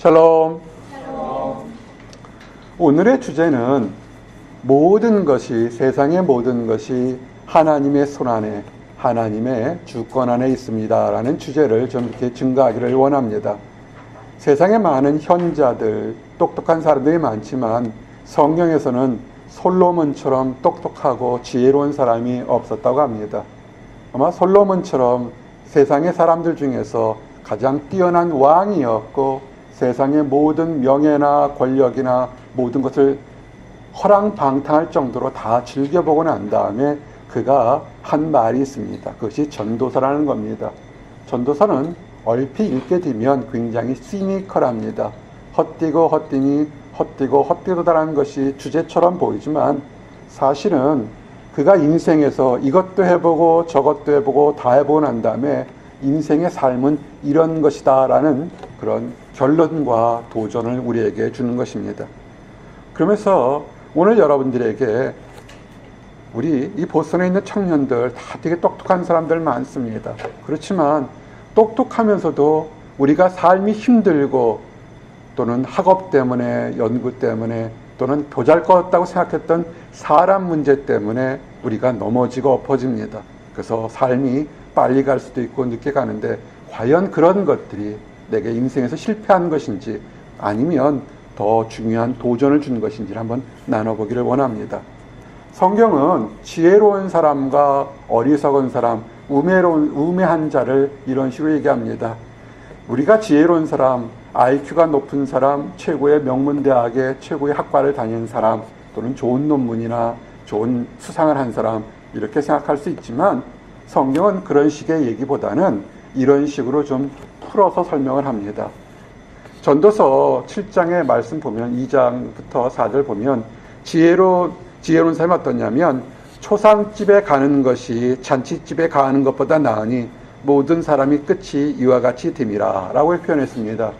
샬롬. 오늘의 주제는 모든 것이, 세상의 모든 것이 하나님의 손 안에, 하나님의 주권 안에 있습니다 라는 주제를 좀 이렇게 증거하기를 원합니다. 세상에 많은 현자들, 똑똑한 사람들이 많지만 성경에서는 솔로몬처럼 똑똑하고 지혜로운 사람이 없었다고 합니다. 아마 솔로몬처럼 세상의 사람들 중에서 가장 뛰어난 왕이었고 세상의 모든 명예나 권력이나 모든 것을 허랑방탕할 정도로 다 즐겨보고 난 다음에 그가 한 말이 있습니다. 그것이 전도서라는 겁니다. 전도서는 얼핏 읽게 되면 굉장히 시니컬합니다. 헛되고 헛되니 헛되고 헛되도다라는 것이 주제처럼 보이지만 사실은 그가 인생에서 이것도 해보고 저것도 해보고 다 해보고 난 다음에 인생의 삶은 이런 것이다 라는 그런 결론과 도전을 우리에게 주는 것입니다. 그러면서 오늘 여러분들에게 우리 이 보스턴에 있는 청년들 다 되게 똑똑한 사람들 많습니다. 그렇지만 똑똑하면서도 우리가 삶이 힘들고 또는 학업 때문에, 연구 때문에 또는 보잘것없다고 생각했던 사람 문제 때문에 우리가 넘어지고 엎어집니다. 그래서 삶이 빨리 갈 수도 있고 늦게 가는데 과연 그런 것들이 내게 인생에서 실패한 것인지 아니면 더 중요한 도전을 주는 것인지를 한번 나눠보기를 원합니다. 성경은 지혜로운 사람과 어리석은 사람, 우매한 자를 이런 식으로 얘기합니다. 우리가 지혜로운 사람, IQ가 높은 사람, 최고의 명문대학에 최고의 학과를 다닌 사람, 또는 좋은 논문이나 좋은 수상을 한 사람, 이렇게 생각할 수 있지만 성경은 그런 식의 얘기보다는 이런 식으로 좀 풀어서 설명을 합니다. 전도서 7장의 말씀 보면 2장부터 4절 보면 지혜로운 사람이 어떠냐면 초상집에 가는 것이 잔치집에 가는 것보다 나으니 모든 사람이 끝이 이와 같이 됨이라 라고 표현했습니다.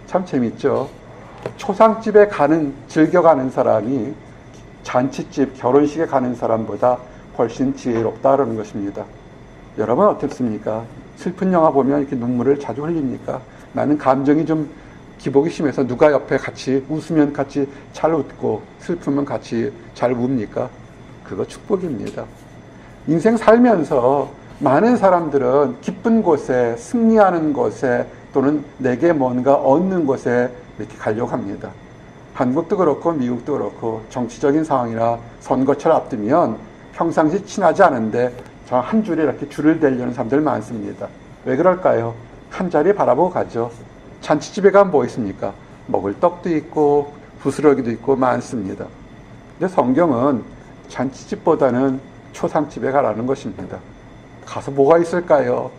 참 재밌죠. 초상집에 즐겨가는 사람이 잔치집, 결혼식에 가는 사람보다 훨씬 지혜롭다라는 것입니다. 여러분 어떻습니까? 슬픈 영화 보면 이렇게 눈물을 자주 흘립니까? 나는 감정이 좀 기복이 심해서 누가 옆에 같이 웃으면 같이 잘 웃고 슬프면 같이 잘 웁니까? 그거 축복입니다. 인생 살면서 많은 사람들은 기쁜 곳에, 승리하는 곳에 또는 내게 뭔가 얻는 곳에 이렇게 가려고 합니다. 한국도 그렇고 미국도 그렇고 정치적인 상황이나 선거철 앞두면 평상시 친하지 않은데 저 한 줄에 이렇게 줄을 대려는 사람들 많습니다. 왜 그럴까요? 한 자리 바라보고 가죠. 잔치집에 가면 뭐 있습니까? 먹을 떡도 있고 부스러기도 있고 많습니다. 근데 성경은 잔치집보다는 초상집에 가라는 것입니다. 가서 뭐가 있을까요?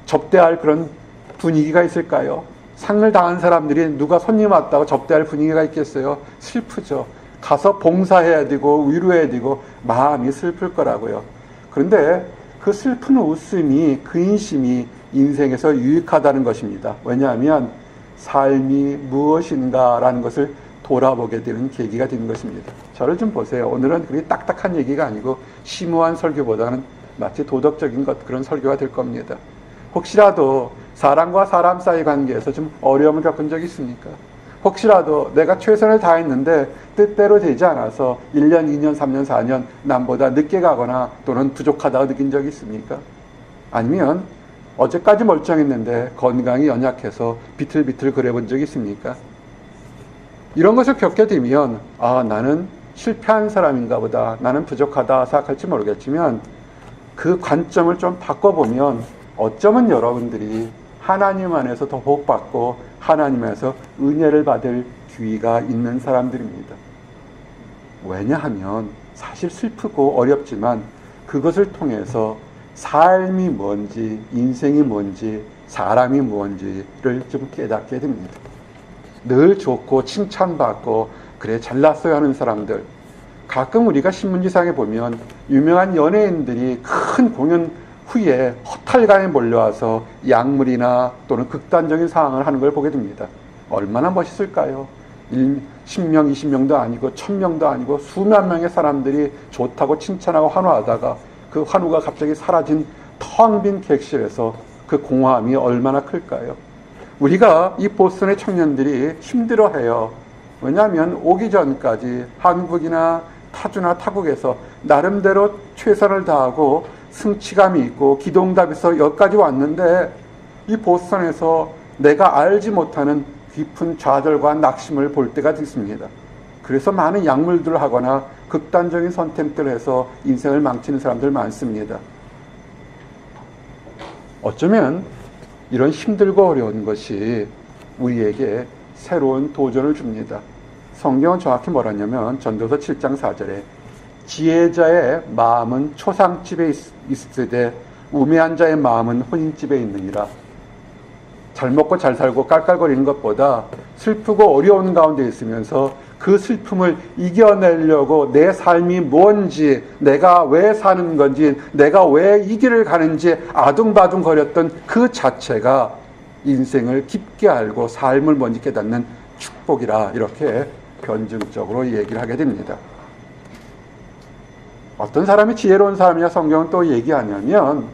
접대할 그런 분위기가 있을까요? 상을 당한 사람들이 누가 손님 왔다고 접대할 분위기가 있겠어요? 슬프죠. 가서 봉사해야 되고 위로해야 되고 마음이 슬플 거라고요. 그런데 그 슬픈 웃음이, 그 인심이 인생에서 유익하다는 것입니다. 왜냐하면 삶이 무엇인가라는 것을 돌아보게 되는 계기가 되는 것입니다. 저를 좀 보세요. 오늘은 그렇게 딱딱한 얘기가 아니고 심오한 설교보다는 마치 도덕적인 그런 설교가 될 겁니다. 혹시라도 사람과 사람 사이 관계에서 좀 어려움을 겪은 적이 있습니까? 혹시라도 내가 최선을 다했는데 뜻대로 되지 않아서 1년, 2년, 3년, 4년 남보다 늦게 가거나 또는 부족하다고 느낀 적이 있습니까? 아니면 어제까지 멀쩡했는데 건강이 연약해서 비틀비틀 그래 본 적이 있습니까? 이런 것을 겪게 되면 나는 실패한 사람인가 보다, 나는 부족하다 생각할지 모르겠지만 그 관점을 좀 바꿔보면 어쩌면 여러분들이 하나님 안에서 더 복받고 하나님 안에서 은혜를 받을 기회가 있는 사람들입니다. 왜냐하면 사실 슬프고 어렵지만 그것을 통해서 삶이 뭔지, 인생이 뭔지, 사람이 뭔지를 좀 깨닫게 됩니다. 늘 좋고 칭찬받고 그래 잘났어요 하는 사람들, 가끔 우리가 신문지상에 보면 유명한 연예인들이 큰 공연 후에 허탈감에 몰려와서 약물이나 또는 극단적인 상황을 하는 걸 보게 됩니다. 얼마나 멋있을까요? 10명, 20명도 아니고 1000명도 아니고 수만 명의 사람들이 좋다고 칭찬하고 환호하다가 그 환호가 갑자기 사라진 텅 빈 객실에서 그 공허함이 얼마나 클까요? 우리가 이 보스턴의 청년들이 힘들어해요. 왜냐하면 오기 전까지 한국이나 타주나 타국에서 나름대로 최선을 다하고 승치감이 있고 기도응답에서 여기까지 왔는데 이 보스턴에서 내가 알지 못하는 깊은 좌절과 낙심을 볼 때가 있습니다. 그래서 많은 약물들을 하거나 극단적인 선택들을 해서 인생을 망치는 사람들 많습니다. 어쩌면 이런 힘들고 어려운 것이 우리에게 새로운 도전을 줍니다. 성경은 정확히 뭐라냐면 전도서 7장 4절에 지혜자의 마음은 초상집에 있으되 우매한 자의 마음은 혼인집에 있느니라. 잘 먹고 잘 살고 깔깔거리는 것보다 슬프고 어려운 가운데 있으면서 그 슬픔을 이겨내려고 내 삶이 뭔지, 내가 왜 사는 건지, 내가 왜 이 길을 가는지 아둥바둥 거렸던 그 자체가 인생을 깊게 알고 삶을 뭔지 깨닫는 축복이라, 이렇게 변증적으로 얘기를 하게 됩니다. 어떤 사람이 지혜로운 사람이냐 성경은 또 얘기하냐면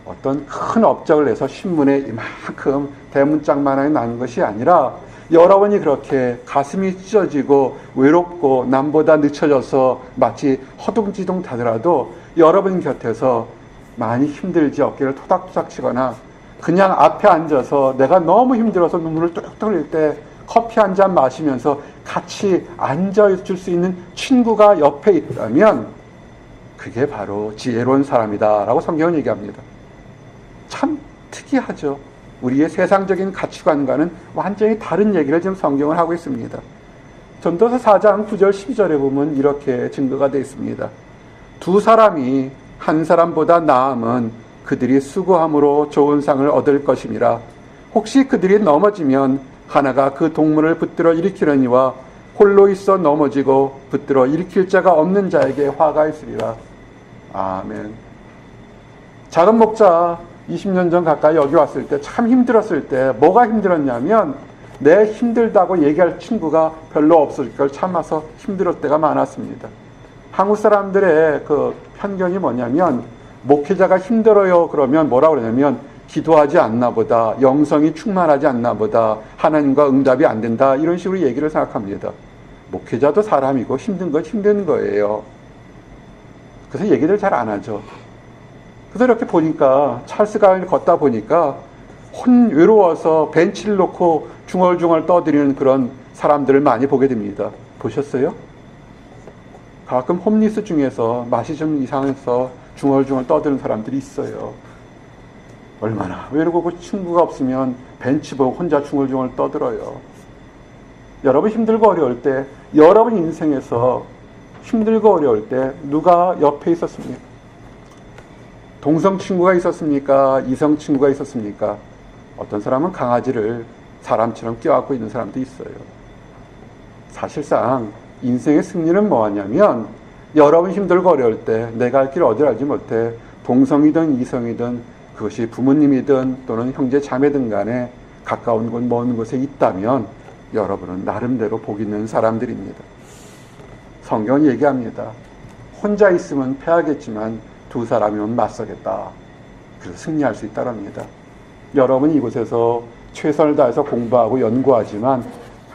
어떤 큰 업적을 내서 신문에 이만큼 대문짝만하게 나는 것이 아니라 여러분이 그렇게 가슴이 찢어지고 외롭고 남보다 늦춰져서 마치 허둥지둥 타더라도 여러분 곁에서 많이 힘들지 어깨를 토닥토닥 치거나 그냥 앞에 앉아서 내가 너무 힘들어서 눈물을 뚝뚝 흘릴 때 커피 한 잔 마시면서 같이 앉아줄 수 있는 친구가 옆에 있다면 그게 바로 지혜로운 사람이다 라고 성경은 얘기합니다. 참 특이하죠. 우리의 세상적인 가치관과는 완전히 다른 얘기를 지금 성경을 하고 있습니다. 전도서 4장 9절 12절에 보면 이렇게 증거가 되어 있습니다. 두 사람이 한 사람보다 나음은 그들이 수고함으로 좋은 상을 얻을 것임이라. 혹시 그들이 넘어지면 하나가 그 동물을 붙들어 일으키려니와 홀로 있어 넘어지고 붙들어 일으킬 자가 없는 자에게 화가 있으리라. 아멘. 작은 목자 20년 전 가까이 여기 왔을 때 참 힘들었을 때 뭐가 힘들었냐면 내 힘들다고 얘기할 친구가 별로 없을 걸 참아서 힘들었을 때가 많았습니다. 한국 사람들의 그 편견이 뭐냐면 목회자가 힘들어요 그러면 뭐라고 그러냐면 기도하지 않나 보다, 영성이 충만하지 않나 보다, 하나님과 응답이 안 된다, 이런 식으로 얘기를 생각합니다. 목회자도 사람이고 힘든 건 힘든 거예요. 그래서 얘기를 잘 안 하죠. 그래서 이렇게 보니까 찰스가를 걷다 보니까 외로워서 벤치를 놓고 중얼중얼 떠드리는 그런 사람들을 많이 보게 됩니다. 보셨어요? 가끔 홈리스 중에서 맛이 좀 이상해서 중얼중얼 떠드는 사람들이 있어요. 얼마나 외로고 친구가 없으면 벤치 보고 혼자 중얼중얼 떠들어요. 여러분 힘들고 어려울 때, 여러분 인생에서 힘들고 어려울 때 누가 옆에 있었습니까? 동성 친구가 있었습니까? 이성 친구가 있었습니까? 어떤 사람은 강아지를 사람처럼 껴안고 있는 사람도 있어요. 사실상 인생의 승리는 뭐냐면 여러분 힘들고 어려울 때 내가 할 길 어디를 알지 못해 동성이든 이성이든 그것이 부모님이든 또는 형제 자매든 간에 가까운 곳 먼 곳에 있다면 여러분은 나름대로 복 있는 사람들입니다. 성경은 얘기합니다. 혼자 있으면 패하겠지만 두 사람이면 맞서겠다. 그래서 승리할 수 있다고 합니다. 여러분이 이곳에서 최선을 다해서 공부하고 연구하지만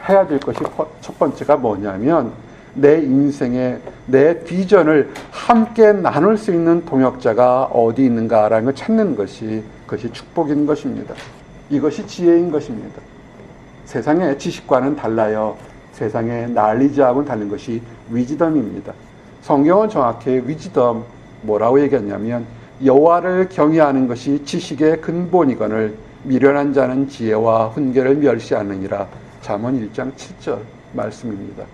해야 될 것이 첫 번째가 뭐냐면 내 인생의 내 비전을 함께 나눌 수 있는 동역자가 어디 있는가라는 걸 찾는 것이 그것이 축복인 것입니다. 이것이 지혜인 것입니다. 세상의 지식과는 달라요. 세상의 난리지하고는 다른 것이 위즈덤입니다. 성경은 정확히 위즈덤 뭐라고 얘기했냐면 여호와를 경외하는 것이 지식의 근본이거늘 미련한 자는 지혜와 훈계를 멸시하느니라. 잠언 1장 7절 말씀입니다.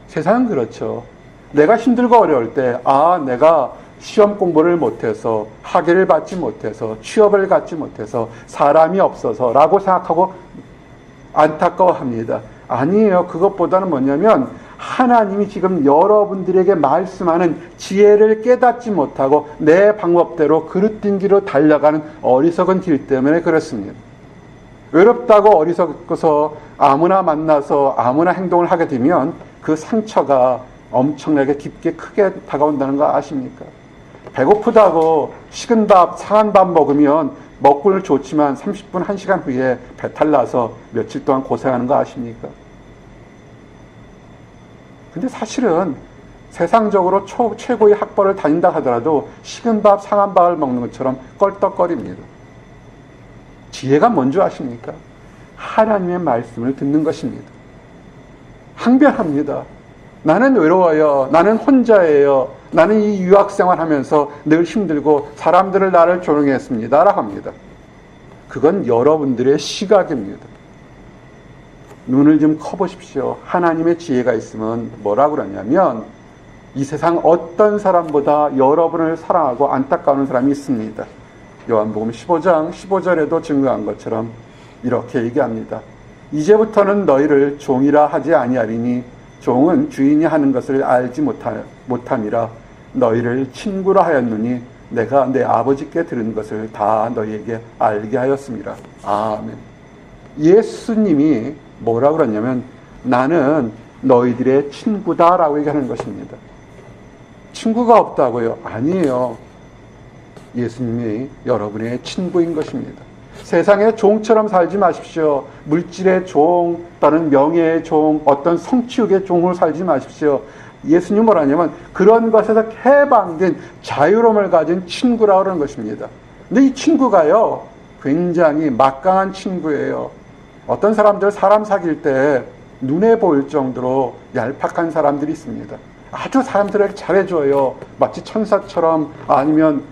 세상은 그렇죠. 내가 힘들고 어려울 때 내가 시험 공부를 못해서 학위를 받지 못해서 취업을 갖지 못해서 사람이 없어서 라고 생각하고 안타까워합니다. 아니에요. 그것보다는 뭐냐면 하나님이 지금 여러분들에게 말씀하는 지혜를 깨닫지 못하고 내 방법대로 그릇된 길로 달려가는 어리석은 길 때문에 그렇습니다. 외롭다고 어리석어서 아무나 만나서 아무나 행동을 하게 되면 그 상처가 엄청나게 깊게 크게 다가온다는 거 아십니까? 배고프다고 식은 밥, 상한 밥 먹으면 먹고는 좋지만 30분, 1시간 후에 배탈 나서 며칠 동안 고생하는 거 아십니까? 근데 사실은 세상적으로 최고의 학벌을 다닌다 하더라도 식은 밥, 상한 밥을 먹는 것처럼 껄떡거립니다. 지혜가 뭔지 아십니까? 하나님의 말씀을 듣는 것입니다. 항변합니다. 나는 외로워요. 나는 혼자예요. 나는 이 유학생활 하면서 늘 힘들고 사람들을 나를 조롱 했습니다. 라고 합니다. 그건 여러분들의 시각입니다. 눈을 좀 커보십시오. 하나님의 지혜가 있으면 뭐라고 그러냐면 이 세상 어떤 사람보다 여러분을 사랑하고 안타까워하는 사람이 있습니다. 요한복음 15장 15절에도 증거한 것처럼 이렇게 얘기합니다. 이제부터는 너희를 종이라 하지 아니하리니 종은 주인이 하는 것을 알지 못함이라 너희를 친구라 하였느니 내가 내 아버지께 들은 것을 다 너희에게 알게 하였습니다. 아멘. 예수님이 뭐라고 그러냐면 나는 너희들의 친구다라고 얘기하는 것입니다. 친구가 없다고요? 아니에요. 예수님이 여러분의 친구인 것입니다. 세상의 종처럼 살지 마십시오. 물질의 종, 또는 명예의 종, 어떤 성취욕의 종으로 살지 마십시오. 예수님은 뭐라냐면 그런 것에서 해방된 자유로움을 가진 친구라고 하는 것입니다. 근데 이 친구가요, 굉장히 막강한 친구예요. 어떤 사람들 사람 사귈 때 눈에 보일 정도로 얄팍한 사람들이 있습니다. 아주 사람들에게 잘해줘요. 마치 천사처럼 아니면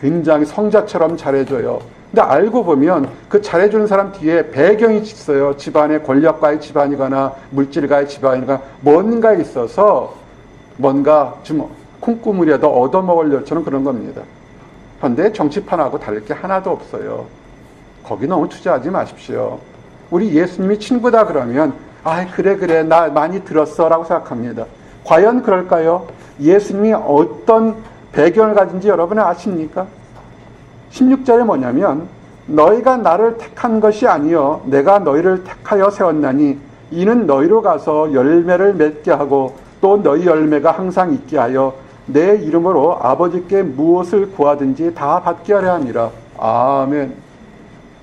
굉장히 성자처럼 잘해줘요. 근데 알고 보면 그 잘해주는 사람 뒤에 배경이 있어요. 집안의 권력가의 집안이거나 물질가의 집안이거나 뭔가에 있어서 뭔가 좀 콩고물이라도 얻어먹으려처럼 그런 겁니다. 그런데 정치판하고 다를 게 하나도 없어요. 거기 너무 투자하지 마십시오. 우리 예수님이 친구다 그러면 그래 나 많이 들었어 라고 생각합니다. 과연 그럴까요? 예수님이 어떤 배경을 가진지 여러분은 아십니까? 16절에 뭐냐면 너희가 나를 택한 것이 아니요 내가 너희를 택하여 세웠나니 이는 너희로 가서 열매를 맺게 하고 또 너희 열매가 항상 있게 하여 내 이름으로 아버지께 무엇을 구하든지 다 받게 하려 함이라. 아멘.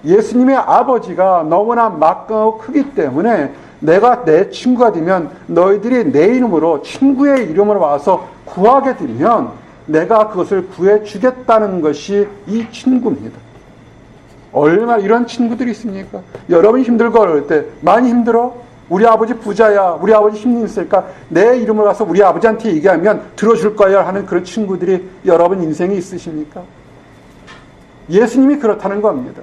예수님의 아버지가 너무나 막강하고 크기 때문에 내가 내 친구가 되면 너희들이 내 이름으로 친구의 이름으로 와서 구하게 되면 내가 그것을 구해주겠다는 것이 이 친구입니다. 얼마나 이런 친구들이 있습니까? 여러분이 힘들고 어려울 때 많이 힘들어? 우리 아버지 부자야. 우리 아버지 힘이 있을까? 내 이름으로 가서 우리 아버지한테 얘기하면 들어줄 거야 하는 그런 친구들이 여러분 인생에 있으십니까? 예수님이 그렇다는 겁니다.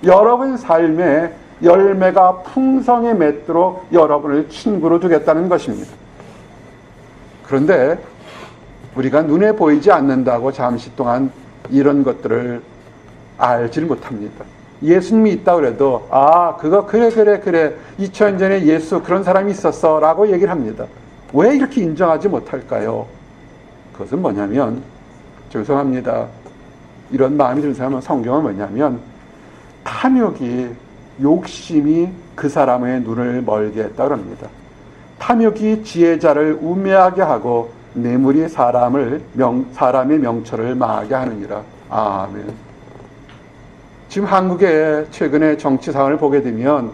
여러분 삶에 열매가 풍성히 맺도록 여러분을 친구로 두겠다는 것입니다. 그런데 우리가 눈에 보이지 않는다고 잠시 동안 이런 것들을 알지를 못합니다. 예수님이 있다고 해도 그거 그래 2000년 전에 예수 그런 사람이 있었어 라고 얘기를 합니다. 왜 이렇게 인정하지 못할까요? 그것은 뭐냐면 죄송합니다. 이런 마음이 드는 사람은 성경은 뭐냐면 탐욕이 욕심이 그 사람의 눈을 멀게 했다고 합니다. 탐욕이 지혜자를 우매하게 하고 뇌물이 사람의 명철을 망하게 하느니라. 아멘. 지금 한국의 최근에 정치 상황을 보게 되면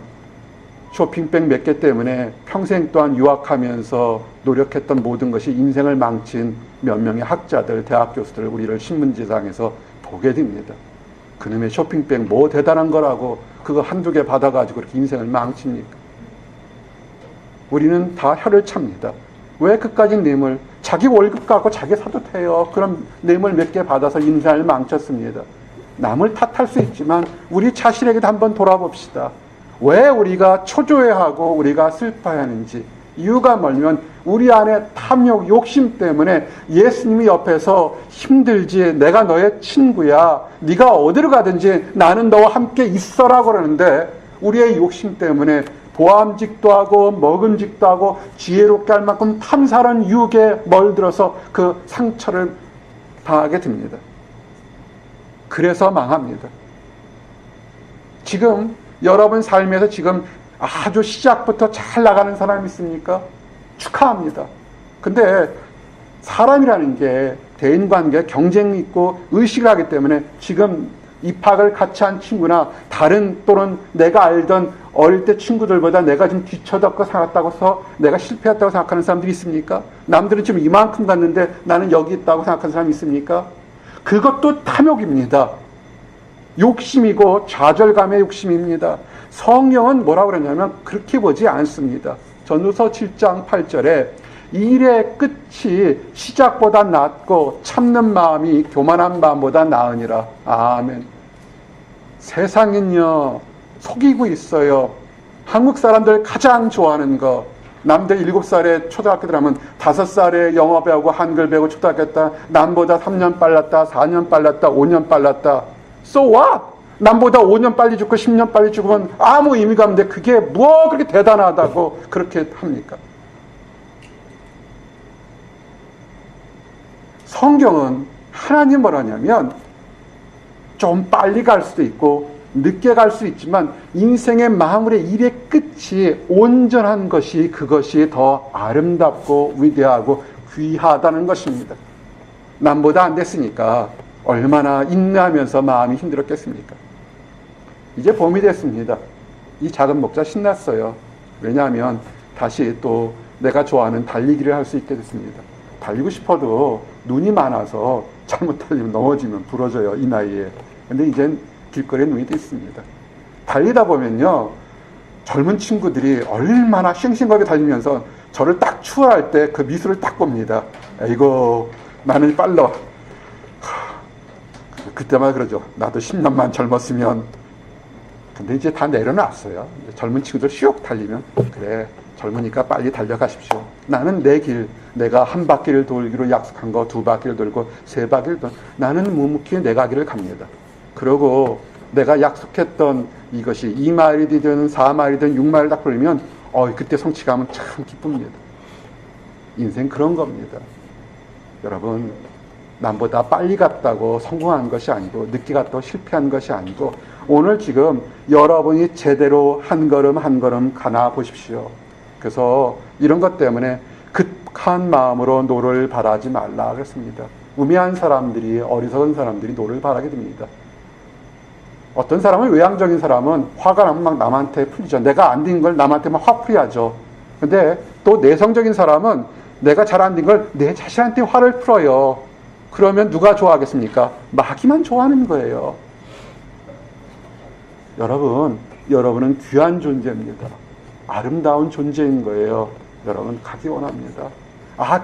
쇼핑백 몇 개 때문에 평생 동안 유학하면서 노력했던 모든 것이 인생을 망친 몇 명의 학자들, 대학 교수들 우리를 신문지상에서 보게 됩니다. 그놈의 쇼핑백 뭐 대단한 거라고 그거 한두 개 받아가지고 그렇게 인생을 망칩니까? 우리는 다 혀를 찹니다. 왜 그까지 뇌물? 자기 월급 갖고 자기 사도 돼요. 그럼 뇌물 몇 개 받아서 인생을 망쳤습니다. 남을 탓할 수 있지만 우리 자신에게도 한번 돌아봅시다. 왜 우리가 초조해하고 우리가 슬퍼하는지 이유가 뭐냐면 우리 안에 탐욕, 욕심 때문에 예수님이 옆에서 힘들지 내가 너의 친구야. 네가 어디로 가든지 나는 너와 함께 있어라고 그러는데 우리의 욕심 때문에 보암직도 하고 먹음직도 하고 지혜롭게 할 만큼 탐사하는 유혹에 멀들어서 그 상처를 당하게 됩니다. 그래서 망합니다. 지금 여러분 삶에서 지금 아주 시작부터 잘 나가는 사람이 있습니까? 축하합니다. 근데 사람이라는 게 대인관계, 경쟁이 있고 의식을 하기 때문에 지금 입학을 같이 한 친구나 다른 또는 내가 알던 어릴 때 친구들보다 내가 좀 뒤처졌고 살았다고 해서 내가 실패했다고 생각하는 사람들이 있습니까? 남들은 지금 이만큼 갔는데 나는 여기 있다고 생각하는 사람이 있습니까? 그것도 탐욕입니다. 욕심이고 좌절감의 욕심입니다. 성경은 뭐라고 그러냐면 그렇게 보지 않습니다. 전도서 7장 8절에 일의 끝이 시작보다 낫고 참는 마음이 교만한 마음보다 나으니라. 아멘. 세상은요 속이고 있어요. 한국 사람들 가장 좋아하는 거, 남들 7살에 초등학교 들어가면 5살에 영어 배우고 한글 배우고 초등학교 했다. 남보다 3년 빨랐다, 4년 빨랐다, 5년 빨랐다. So what? 남보다 5년 빨리 죽고 10년 빨리 죽으면 아무 의미가 없는데 그게 뭐 그렇게 대단하다고 그렇게 합니까? 성경은 하나님 뭐라냐면 좀 빨리 갈 수도 있고 늦게 갈 수 있지만 인생의 마무리 일의 끝이 온전한 것이 그것이 더 아름답고 위대하고 귀하다는 것입니다. 남보다 안 됐으니까 얼마나 인내하면서 마음이 힘들었겠습니까? 이제 봄이 됐습니다. 이 작은 목자 신났어요. 왜냐하면 다시 또 내가 좋아하는 달리기를 할 수 있게 됐습니다. 달리고 싶어도 눈이 많아서 잘못 달리면 넘어지면 부러져요, 이 나이에. 근데 이젠 길거리에 눈이 있습니다. 달리다 보면요 젊은 친구들이 얼마나 싱싱하게 달리면서 저를 딱 추월할 때 그 미소를 딱 봅니다. 아이고 나는 빨라. 그때만 그러죠. 나도 10년만 젊었으면. 근데 이제 다 내려놨어요. 젊은 친구들 슉 달리면 그래 젊으니까 빨리 달려가십시오. 나는 내 길, 내가 한 바퀴를 돌기로 약속한 거 2바퀴를 돌고 3바퀴를 돌고 나는 묵묵히 내 가기를 갑니다. 그러고 내가 약속했던 이것이 2마일이든 4마일이든 6마일 딱 걸리면 그때 성취감은 참 기쁩니다. 인생 그런 겁니다. 여러분 남보다 빨리 갔다고 성공한 것이 아니고 늦게 갔다고 실패한 것이 아니고 오늘 지금 여러분이 제대로 한 걸음 한 걸음 가나 보십시오. 그래서 이런 것 때문에 급한 마음으로 노를 바라지 말라 그랬습니다. 우매한 사람들이 어리석은 사람들이 노를 바라게 됩니다. 어떤 사람은 외향적인 사람은 화가 나면 막 남한테 풀리죠. 내가 안 된 걸 남한테 막 화풀이하죠. 근데 또 내성적인 사람은 내가 잘 안 된 걸 내 자신한테 화를 풀어요. 그러면 누가 좋아하겠습니까? 마귀만 좋아하는 거예요. 여러분은 귀한 존재입니다. 아름다운 존재인 거예요. 여러분 가기 원합니다.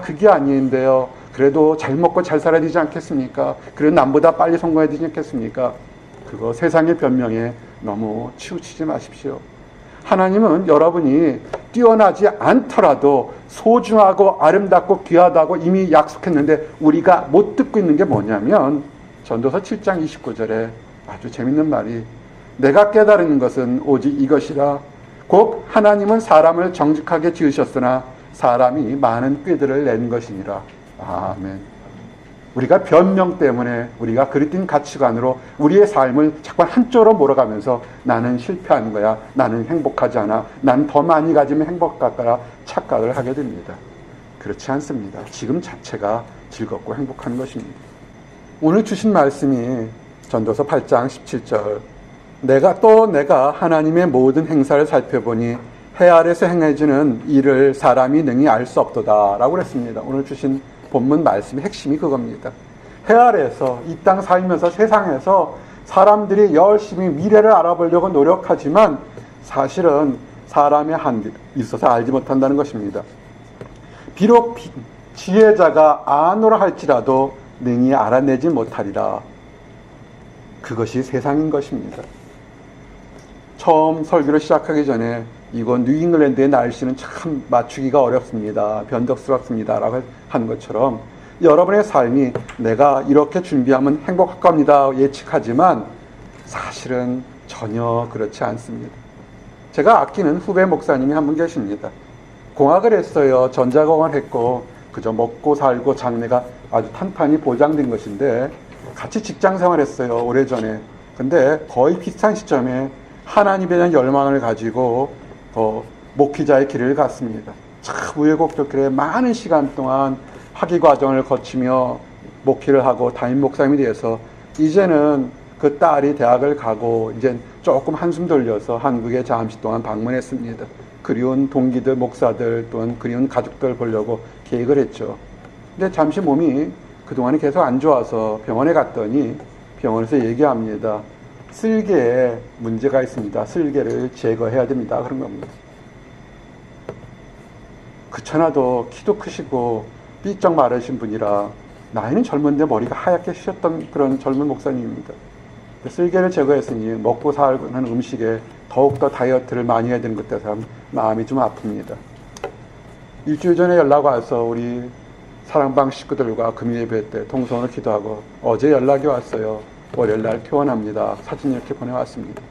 그게 아닌데요. 그래도 잘 먹고 잘 살아야 되지 않겠습니까? 그래도 남보다 빨리 성공해야 되지 않겠습니까? 그거 세상의 변명에 너무 치우치지 마십시오. 하나님은 여러분이 뛰어나지 않더라도 소중하고 아름답고 귀하다고 이미 약속했는데 우리가 못 듣고 있는 게 뭐냐면 전도서 7장 29절에 아주 재밌는 말이 내가 깨달은 것은 오직 이것이라 곧 하나님은 사람을 정직하게 지으셨으나 사람이 많은 꾀들을 낸 것이니라. 아멘. 우리가 변명 때문에 우리가 그릇된 가치관으로 우리의 삶을 자꾸 한쪽으로 몰아가면서 나는 실패한 거야, 나는 행복하지 않아, 난 더 많이 가지면 행복할 거라 착각을 하게 됩니다. 그렇지 않습니다. 지금 자체가 즐겁고 행복한 것입니다. 오늘 주신 말씀이 전도서 8장 17절 내가 하나님의 모든 행사를 살펴보니 해 아래서 행해지는 일을 사람이 능히 알 수 없도다 라고 그랬습니다. 오늘 주신 본문 말씀의 핵심이 그겁니다. 해 아래에서 이 땅 살면서 세상에서 사람들이 열심히 미래를 알아보려고 노력하지만 사실은 사람의 한계 있어서 알지 못한다는 것입니다. 비록 지혜자가 아노라 할지라도 능히 알아내지 못하리라. 그것이 세상인 것입니다. 처음 설교를 시작하기 전에 이건 뉴잉글랜드의 날씨는 참 맞추기가 어렵습니다. 변덕스럽습니다. 라고 한 것처럼 여러분의 삶이 내가 이렇게 준비하면 행복할 겁니다. 예측하지만 사실은 전혀 그렇지 않습니다. 제가 아끼는 후배 목사님이 한 분 계십니다. 공학을 했어요. 전자공학을 했고 그저 먹고 살고 장래가 아주 탄탄히 보장된 것인데 같이 직장 생활했어요. 오래전에. 근데 거의 비슷한 시점에 하나님에 대한 열망을 가지고 목회자의 길을 갔습니다. 참 우여곡절에 많은 시간 동안 학위 과정을 거치며 목회를 하고 담임 목사님이 되어서 이제는 그 딸이 대학을 가고 이제 조금 한숨 돌려서 한국에 잠시 동안 방문했습니다. 그리운 동기들, 목사들 또는 그리운 가족들 보려고 계획을 했죠. 근데 잠시 몸이 그동안에 계속 안 좋아서 병원에 갔더니 병원에서 얘기합니다. 쓸개에 문제가 있습니다. 쓸개를 제거해야 됩니다. 그런 겁니다. 그쳐나도 키도 크시고 삐쩍 마르신 분이라 나이는 젊은데 머리가 하얗게 쉬셨던 그런 젊은 목사님입니다. 쓸개를 제거했으니 먹고 사는 음식에 더욱더 다이어트를 많이 해야 되는 것 같아서 마음이 좀 아픕니다. 일주일 전에 연락 와서 우리 사랑방 식구들과 금요예배 때 통성으로 기도하고 어제 연락이 왔어요. 월요일날 퇴원합니다. 사진 이렇게 보내왔습니다.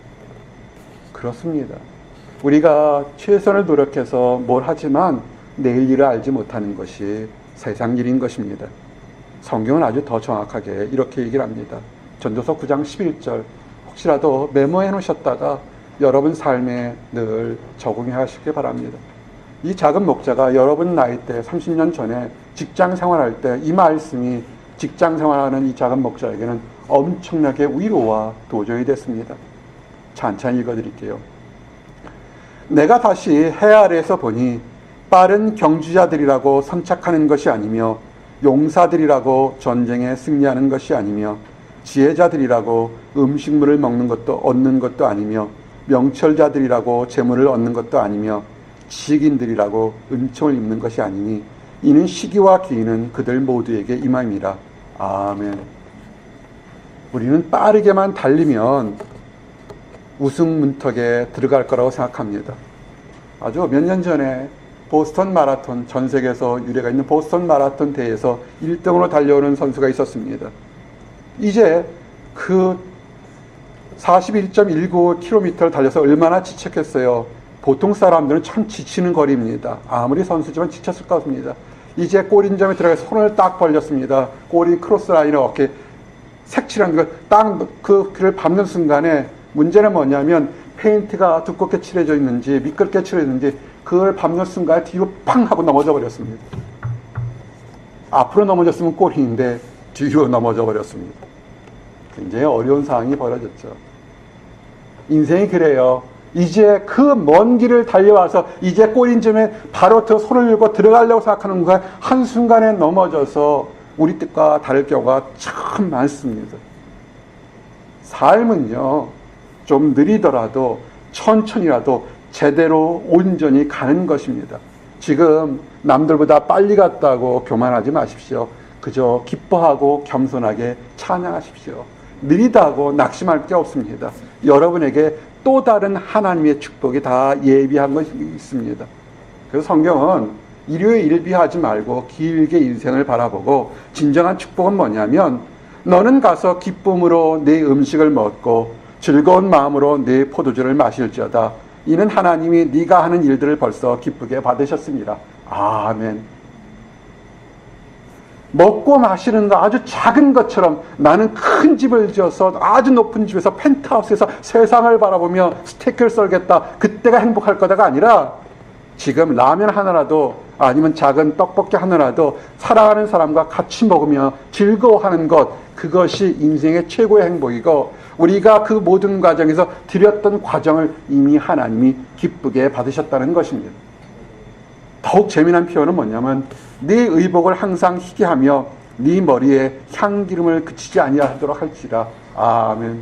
그렇습니다. 우리가 최선을 노력해서 뭘 하지만 내일 일을 알지 못하는 것이 세상 일인 것입니다. 성경은 아주 더 정확하게 이렇게 얘기를 합니다. 전도서 9장 11절 혹시라도 메모해 놓으셨다가 여러분 삶에 늘 적용해 하시기 바랍니다. 이 작은 목자가 여러분 나이 때 30년 전에 직장 생활할 때 이 말씀이 직장 생활하는 이 작은 목자에게는 엄청나게 위로와 도전이 됐습니다. 찬찬히 읽어드릴게요. 내가 다시 해 아래에서 보니 빠른 경주자들이라고 선착하는 것이 아니며 용사들이라고 전쟁에 승리하는 것이 아니며 지혜자들이라고 음식물을 먹는 것도 얻는 것도 아니며 명철자들이라고 재물을 얻는 것도 아니며 지식인들이라고 은총을 입는 것이 아니니 이는 시기와 기인은 그들 모두에게 임함이라. 아멘. 우리는 빠르게만 달리면 우승 문턱에 들어갈 거라고 생각합니다. 아주 몇 년 전에 보스턴 마라톤, 전 세계에서 유래가 있는 보스턴 마라톤 대회에서 1등으로 달려오는 선수가 있었습니다. 이제 그 41.195km를 달려서 얼마나 지쳤겠어요. 보통 사람들은 참 지치는 거리입니다. 아무리 선수지만 지쳤을 것 같습니다. 이제 골인점에 들어가서 손을 딱 벌렸습니다. 골이 크로스 라인을 어깨 색칠한 걸 딱 그 길을 밟는 순간에 문제는 뭐냐면 페인트가 두껍게 칠해져 있는지 미끄럽게 칠해져 있는지 그걸 밟는 순간에 뒤로 팡 하고 넘어져 버렸습니다. 앞으로 넘어졌으면 골인데 뒤로 넘어져 버렸습니다. 굉장히 어려운 상황이 벌어졌죠. 인생이 그래요. 이제 그 먼 길을 달려와서 이제 골인점에 바로 손을 들고 들어가려고 생각하는 순간 한순간에 넘어져서 우리 뜻과 다를 경우가 참 많습니다. 삶은요, 좀 느리더라도 천천히라도 제대로 온전히 가는 것입니다. 지금 남들보다 빨리 갔다고 교만하지 마십시오. 그저 기뻐하고 겸손하게 찬양하십시오. 느리다고 낙심할 게 없습니다. 여러분에게 또 다른 하나님의 축복이 다 예비한 것이 있습니다. 그래서 성경은 일요일 일비하지 말고 길게 인생을 바라보고 진정한 축복은 뭐냐면 너는 가서 기쁨으로 내 음식을 먹고 즐거운 마음으로 내 포도주를 마실지어다. 이는 하나님이 네가 하는 일들을 벌써 기쁘게 받으셨습니다. 아멘. 먹고 마시는 거 아주 작은 것처럼 나는 큰 집을 지어서 아주 높은 집에서 펜트하우스에서 세상을 바라보며 스테이크를 썰겠다. 그때가 행복할 거다가 아니라 지금 라면 하나라도 아니면 작은 떡볶이 하나라도 사랑하는 사람과 같이 먹으며 즐거워하는 것, 그것이 인생의 최고의 행복이고 우리가 그 모든 과정에서 드렸던 과정을 이미 하나님이 기쁘게 받으셨다는 것입니다. 더욱 재미난 표현은 뭐냐면 네 의복을 항상 희게 하며 네 머리에 향기름을 그치지 아니하도록 할지라. 아멘.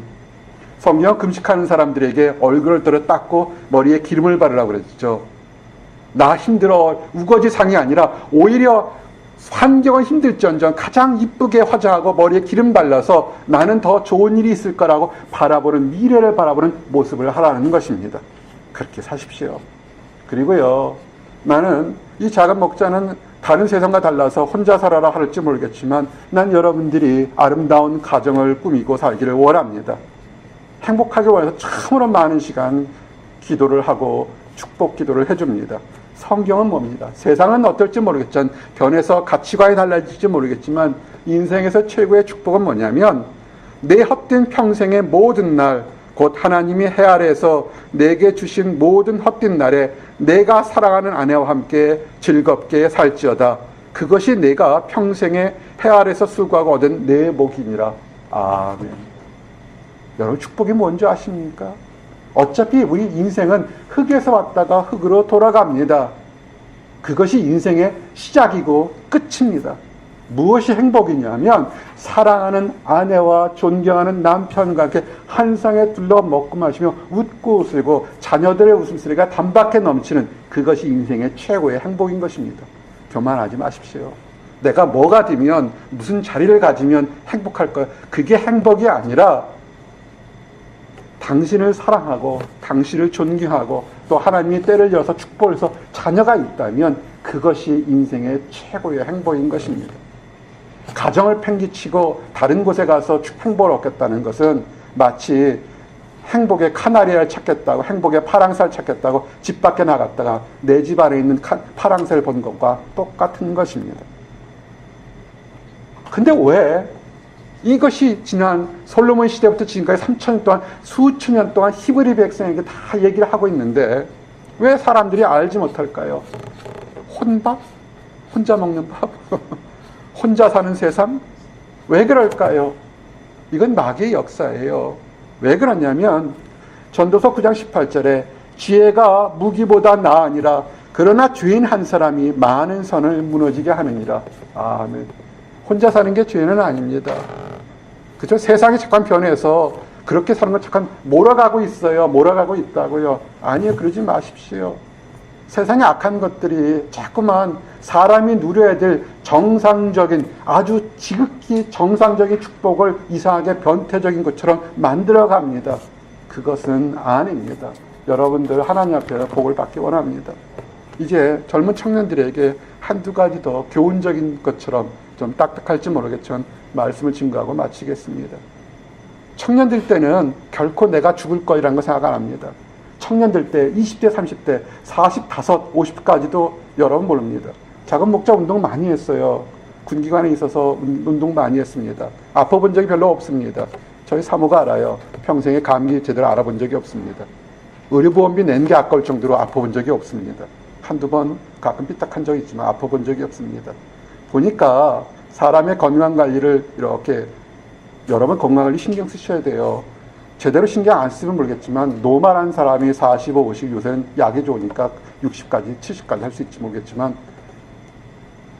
성경 금식하는 사람들에게 얼굴을 들어 닦고 머리에 기름을 바르라고 그랬죠. 나 힘들어 우거지상이 아니라 오히려 환경은 힘들지언정 가장 이쁘게 화장하고 머리에 기름 발라서 나는 더 좋은 일이 있을 거라고 바라보는, 미래를 바라보는 모습을 하라는 것입니다. 그렇게 사십시오. 그리고요, 나는 이 작은 목자는 다른 세상과 달라서 혼자 살아라 할지 모르겠지만 난 여러분들이 아름다운 가정을 꾸미고 살기를 원합니다. 행복하게 원해서 참으로 많은 시간 기도를 하고 축복 기도를 해줍니다. 성경은 뭡니다. 세상은 어떨지 모르겠지만 변해서 가치관이 달라질지 모르겠지만 인생에서 최고의 축복은 뭐냐면 내 헛된 평생의 모든 날, 곧 하나님이 해 아래에서 내게 주신 모든 헛된 날에 내가 사랑하는 아내와 함께 즐겁게 살지어다. 그것이 내가 평생에 해 아래에서 수고하고 얻은 내 복이니라. 아멘. 여러분 축복이 뭔지 아십니까? 어차피 우리 인생은 흙에서 왔다가 흙으로 돌아갑니다. 그것이 인생의 시작이고 끝입니다. 무엇이 행복이냐면 사랑하는 아내와 존경하는 남편과 함께 한 상에 둘러 먹고 마시며 웃고 웃으고 자녀들의 웃음소리가 단박에 넘치는 그것이 인생의 최고의 행복인 것입니다. 교만하지 마십시오. 내가 뭐가 되면 무슨 자리를 가지면 행복할 거야. 그게 행복이 아니라 당신을 사랑하고 당신을 존경하고 또 하나님이 때를 열어서 축복을 해서 자녀가 있다면 그것이 인생의 최고의 행복인 것입니다. 가정을 팽개치고 다른 곳에 가서 행복을 얻겠다는 것은 마치 행복의 카나리아를 찾겠다고, 행복의 파랑새를 찾겠다고 집 밖에 나갔다가 내 집 안에 있는 파랑새를 본 것과 똑같은 것입니다. 근데 왜 이것이 지난 솔로몬 시대부터 지금까지 3,000년 동안, 수천 년 동안 히브리 백성에게 다 얘기를 하고 있는데 왜 사람들이 알지 못할까요? 혼밥? 혼자 먹는 밥? 혼자 사는 세상? 왜 그럴까요? 이건 마귀의 역사예요. 왜 그러냐면 전도서 9장 18절에 지혜가 무기보다 나으니라 그러나 죄인 한 사람이 많은 선을 무너지게 하느니라. 아멘. 혼자 사는 게 죄는 아닙니다. 그죠? 세상이 잠깐 변해서 그렇게 사는 건 잠깐 몰아가고 있어요. 몰아가고 있다고요. 아니요. 그러지 마십시오. 세상의 악한 것들이 자꾸만 사람이 누려야 될 정상적인, 아주 지극히 정상적인 축복을 이상하게 변태적인 것처럼 만들어갑니다. 그것은 아닙니다. 여러분들 하나님 앞에 복을 받기 원합니다. 이제 젊은 청년들에게 한두 가지 더 교훈적인 것처럼 좀 딱딱할지 모르겠지만 말씀을 증거하고 마치겠습니다. 청년들 때는 결코 내가 죽을 거라는 거 생각 안 합니다. 청년들 때 20대, 30대, 45, 50까지도 여러분 모릅니다. 작은 목자 운동 많이 했어요. 군기관에 있어서 운동 많이 했습니다. 아파본 적이 별로 없습니다. 저희 사모가 알아요. 평생에 감기 제대로 알아본 적이 없습니다. 의료보험비 낸 게 아까울 정도로 아파본 적이 없습니다. 한두 번 가끔 삐딱한 적이 있지만 아파본 적이 없습니다. 보니까 사람의 건강관리를 이렇게 여러분 건강관리 신경 쓰셔야 돼요. 제대로 신경 안 쓰면 모르겠지만 노말한 사람이 45, 50 요새는 약이 좋으니까 60까지, 70까지 할 수 있지 모르겠지만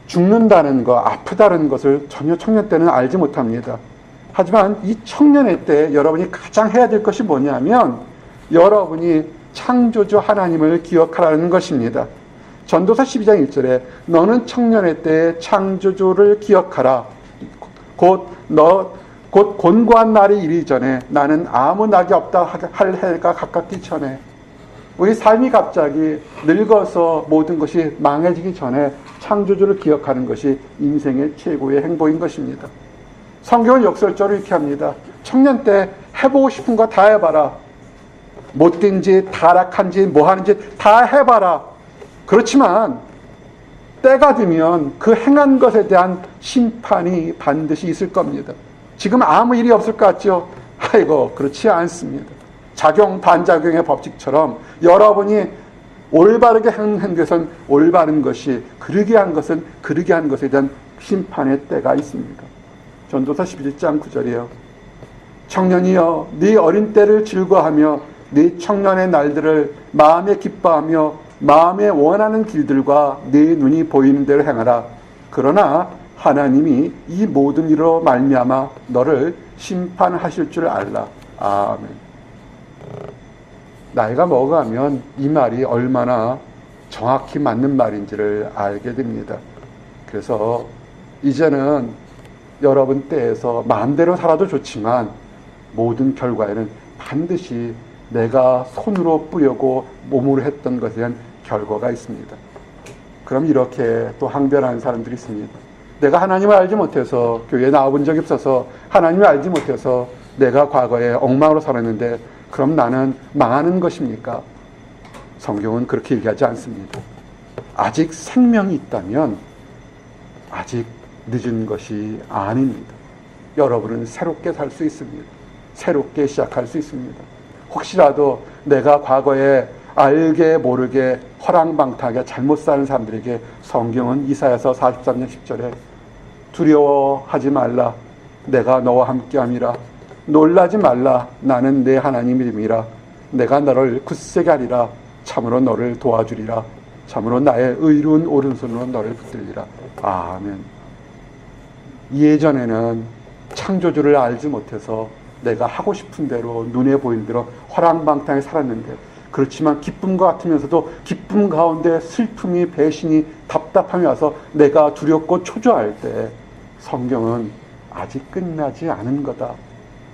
죽는다는 거, 아프다는 것을 전혀 청년 때는 알지 못합니다. 하지만 이 청년의 때 여러분이 가장 해야 될 것이 뭐냐면 여러분이 창조주 하나님을 기억하라는 것입니다. 전도서 12장 1절에 너는 청년의 때 창조주를 기억하라. 곧 곤고한 날이 이르기 전에 나는 아무 낙이 없다 할 해가 가깝기 전에 우리 삶이 갑자기 늙어서 모든 것이 망해지기 전에 창조주를 기억하는 것이 인생의 최고의 행복인 것입니다. 성경은 역설적으로 이렇게 합니다. 청년 때 해보고 싶은 거 다 해봐라. 못된 짓, 타락한 짓, 뭐 하는지 다 해봐라. 그렇지만 때가 되면 그 행한 것에 대한 심판이 반드시 있을 겁니다. 지금 아무 일이 없을 것 같죠? 아이고, 그렇지 않습니다. 작용, 반작용의 법칙처럼 여러분이 올바르게 한 것은 올바른 것이, 그르게 한 것은 그르게 한 것에 대한 심판의 때가 있습니다. 전도서 11장 9절이에요. 청년이여, 네 어린 때를 즐거워하며 네 청년의 날들을 마음에 기뻐하며 마음에 원하는 길들과 네 눈이 보이는 대로 행하라. 그러나 하나님이 이 모든 일로 말미암아 너를 심판하실 줄 알라. 아멘. 나이가 먹어가면 이 말이 얼마나 정확히 맞는 말인지를 알게 됩니다. 그래서 이제는 여러분 때에서 마음대로 살아도 좋지만 모든 결과에는 반드시 내가 손으로 뿌려고 몸으로 했던 것에 대한 결과가 있습니다. 그럼 이렇게 또 항변하는 사람들이 있습니다. 내가 하나님을 알지 못해서 교회에 나와본 적이 없어서 하나님을 알지 못해서 내가 과거에 엉망으로 살았는데 그럼 나는 망하는 것입니까? 성경은 그렇게 얘기하지 않습니다. 아직 생명이 있다면 아직 늦은 것이 아닙니다. 여러분은 새롭게 살 수 있습니다. 새롭게 시작할 수 있습니다. 혹시라도 내가 과거에 알게 모르게 허랑방탕하게 잘못 사는 사람들에게 성경은 이사야서 43장 10절에 두려워하지 말라. 내가 너와 함께함이라. 놀라지 말라. 나는 내 하나님 이름이라. 내가 너를 굳세게 하리라. 참으로 너를 도와주리라. 참으로 나의 의로운 오른손으로 너를 붙들리라. 아멘. 예전에는 창조주를 알지 못해서 내가 하고 싶은 대로 눈에 보이는 대로 허랑방탕에 살았는데, 그렇지만 기쁨 같으면서도 기쁨 가운데 슬픔이, 배신이, 답답함이 와서 내가 두렵고 초조할 때 성경은 아직 끝나지 않은 거다.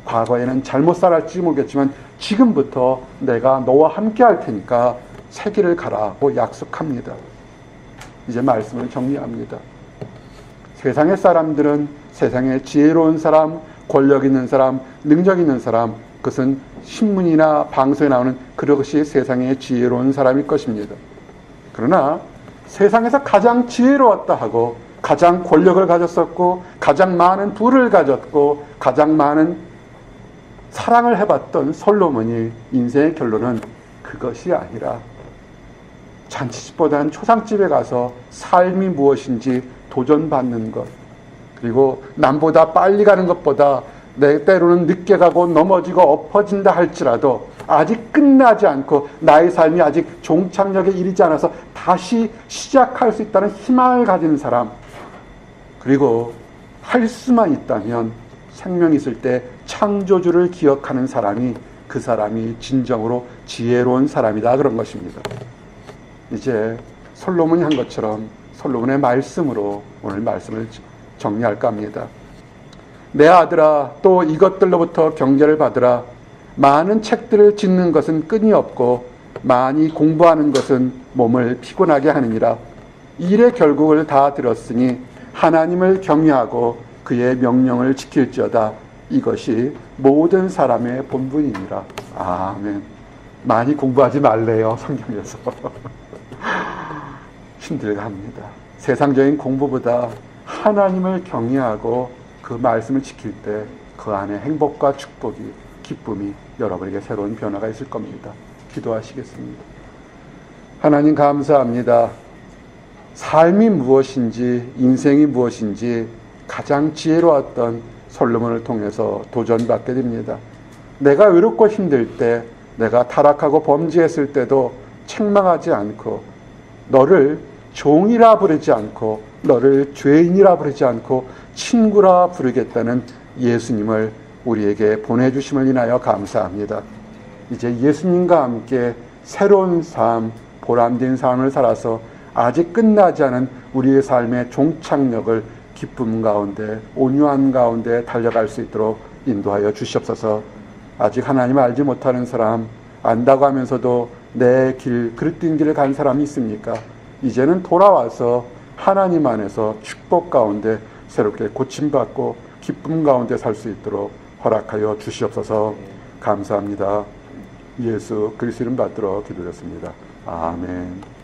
과거에는 잘못 살았지 모르겠지만 지금부터 내가 너와 함께 할 테니까 새 길을 가라고 약속합니다. 이제 말씀을 정리합니다. 세상의 사람들은 세상에 지혜로운 사람, 권력 있는 사람, 능력 있는 사람, 그것은 신문이나 방송에 나오는 그것이 세상의 지혜로운 사람일 것입니다. 그러나 세상에서 가장 지혜로웠다 하고 가장 권력을 가졌었고 가장 많은 부를 가졌고 가장 많은 사랑을 해봤던 솔로몬이 인생의 결론은 그것이 아니라 잔치집보다는 초상집에 가서 삶이 무엇인지 도전받는 것, 그리고 남보다 빨리 가는 것보다 때로는 늦게 가고 넘어지고 엎어진다 할지라도 아직 끝나지 않고 나의 삶이 아직 종착역에 이르지 않아서 다시 시작할 수 있다는 희망을 가진 사람, 그리고 할 수만 있다면 생명이 있을 때 창조주를 기억하는 사람이, 그 사람이 진정으로 지혜로운 사람이다, 그런 것입니다. 이제 솔로몬이 한 것처럼 솔로몬의 말씀으로 오늘 말씀을 정리할까 합니다. 내 아들아, 또 이것들로부터 경계를 받으라. 많은 책들을 짓는 것은 끈이 없고 많이 공부하는 것은 몸을 피곤하게 하느니라. 일의 결국을 다 들었으니 하나님을 경외하고 그의 명령을 지킬지어다. 이것이 모든 사람의 본분이니라. 아멘. 많이 공부하지 말래요, 성경에서. 힘들게 합니다. 세상적인 공부보다 하나님을 경외하고 그 말씀을 지킬 때 그 안에 행복과 축복이, 기쁨이 여러분에게 새로운 변화가 있을 겁니다. 기도하시겠습니다. 하나님 감사합니다. 삶이 무엇인지, 인생이 무엇인지 가장 지혜로웠던 솔로몬을 통해서 도전받게 됩니다. 내가 외롭고 힘들 때, 내가 타락하고 범죄했을 때도 책망하지 않고, 너를 종이라 부르지 않고, 너를 죄인이라 부르지 않고 친구라 부르겠다는 예수님을 우리에게 보내주심을 인하여 감사합니다. 이제 예수님과 함께 새로운 삶, 보람된 삶을 살아서 아직 끝나지 않은 우리의 삶의 종착역을 기쁨 가운데, 온유한 가운데 달려갈 수 있도록 인도하여 주시옵소서. 아직 하나님 알지 못하는 사람, 안다고 하면서도 내 길, 그릇된 길을 간 사람이 있습니까? 이제는 돌아와서 하나님 안에서 축복 가운데 새롭게 고침받고 기쁨 가운데 살 수 있도록 허락하여 주시옵소서. 감사합니다. 예수 그리스도 이름 받들어 기도했습니다. 아멘.